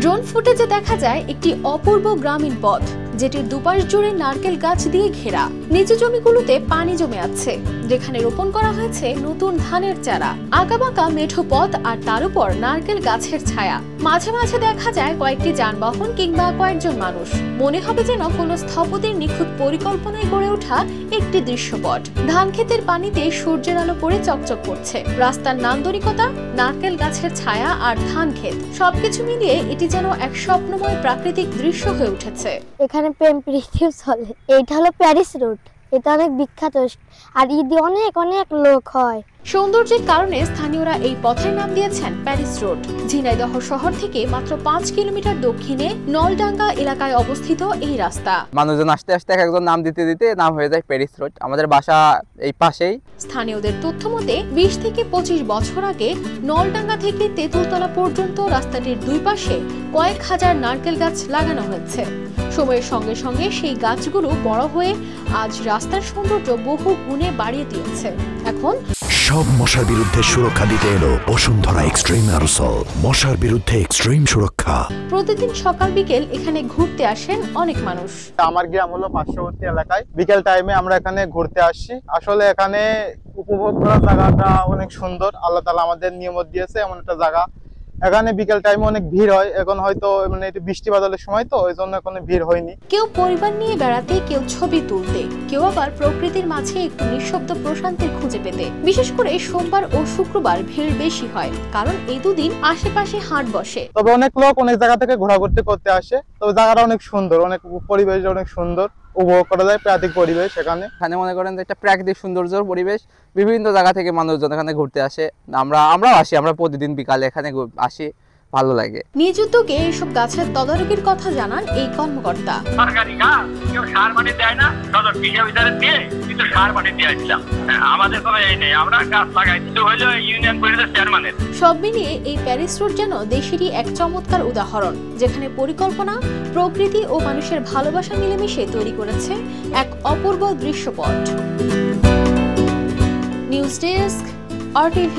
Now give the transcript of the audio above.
Drone ফুটেজে দেখা যায় একটি অপূর্ব গ্রামীণ পথ, যেটির দুপাশ জুড়ে নারকেল গাছ দিয়ে ঘেরা। নিচু জমিগুলোতে পানি জমে আছে, যেখানে রোপণ করা হয়েছে নতুন ধানের চারা। আঁকাবাঁকা মেঠো পথ আর তার উপর নারকেল গাছের ছায়া। মাঝে মাঝে দেখা যায় কয়েকটি যানবাহন কিংবা কয়েকজন মানুষ। মনে হবে যেন কোনো স্থপতির নিখুঁত পরিকল্পনায় গড়ে ওঠা একটি দৃশ্যপট। ধান ক্ষেতের পানিতে সূর্যের আলো পড়ে চকচক করছে। রাস্তার নান্দনিকতা, নারকেল গাছের ছায়া আর ধান ক্ষেত, সবকিছু মিলিয়ে এটি যেন এক স্বপ্নময় প্রাকৃতিক দৃশ্য হয়ে উঠেছে। এখানে প্রেম প্রীতিও চলে। এইটা হলো প্যারিস রোড। এটা অনেক বিখ্যাত আর ঈদে অনেক অনেক লোক হয়। সৌন্দর্যের কারণে স্থানীয়রা এই পথের নাম দিয়েছেন প্যারিস রোড। ঝিনাইদহ শহর থেকে মাত্র 5 কিলোমিটার দক্ষিণে নলডাঙ্গা এলাকায় অবস্থিত এই রাস্তা। মানুষজন আসতে আসতে একজন নাম দিতে দিতে নাম হয়ে যায় প্যারিস রোড। আমাদের বাসা এই পাশেই। স্থানীয়দের তথ্য মতে 20 থেকে 25 বছর আগে নলডাঙ্গা থেকে তেঁতুলতলা পর্যন্ত রাস্তাটির দুই পাশে কয়েক হাজার নারকেল গাছ লাগানো হয়েছে। সময়ের সঙ্গে সঙ্গে সেই গাছগুলো বড় হয়ে আজ রাস্তার সৌন্দর্য বহু গুণে বাড়িয়ে দিয়েছে। এখন সব মশার বিরুদ্ধে সুরক্ষা দিতে এলো বসুন্ধরা এক্সট্রিম অ্যারোসল। মশার বিরুদ্ধে এক্সট্রিম সুরক্ষা। প্রতিদিন সকাল বিকেল এখানে ঘুরতে আসেন অনেক মানুষ। আমার গ্রাম হলো পার্শ্ববর্তী এলাকায়। বিকেল টাইমে আমরা এখানে ঘুরতে আসছি। আসলে এখানে উপভোগ করার জায়গাটা অনেক সুন্দর। আল্লাহ তাআলা আমাদের নিয়ামত দিয়েছে এমন একটা জায়গা। এখানে বিকেল টাইমে অনেক ভিড় হয়। এখন হয়তো মানে একটু বৃষ্টি বাদলের সময় তো ওই জন্য কোনো ভিড় হয়নি। কেউ পরিবার নিয়ে বেড়াতে, কেউ ছবি তুলতে, কেউ আবার প্রকৃতির মাঝে একটু নিঃশব্দ প্রশান্তির খুঁজে পেতে। বিশেষ করে সোমবার ও শুক্রবার ভিড় বেশি হয়, কারণ এই দুদিন আশেপাশে হাট বসে। তবে অনেক লোক অনেক জায়গা থেকে ঘোরাঘুরি করতে আসে। তবে জায়গাটা অনেক সুন্দর, অনেক পরিবেশ অনেক সুন্দর, উপভোগ করা যায় প্রাকৃতিক পরিবেশ। এখানে মনে করেন যে একটা প্রাকৃতিক সৌন্দর্য পরিবেশ। বিভিন্ন জায়গা থেকে মানুষজন এখানে ঘুরতে আসে। আমরাও আসি, আমরা প্রতিদিন বিকালে এখানে আসি, ভালো লাগে। নিজ উদ্যোগে এইসব গাছের তদারকির কথা জানান এই কর্মকর্তা। সরকারি গাছ কেউ সার পানি দেয় না, কিন্তু সার পানি দিয়ে আসলাম। আমাদের কোনো এই নেই, আমরা গাছ লাগাই কিন্তু হইলো ইউনিয়ন পরিষদের চেয়ারম্যানের। সব মিলিয়ে এই প্যারিস রোড যেন দেশেরই এক চমৎকার উদাহরণ, যেখানে পরিকল্পনা, প্রকৃতি ও মানুষের ভালোবাসা মিলেমিশে তৈরি করেছে এক অপূর্ব দৃশ্যপট। News desk, RTV।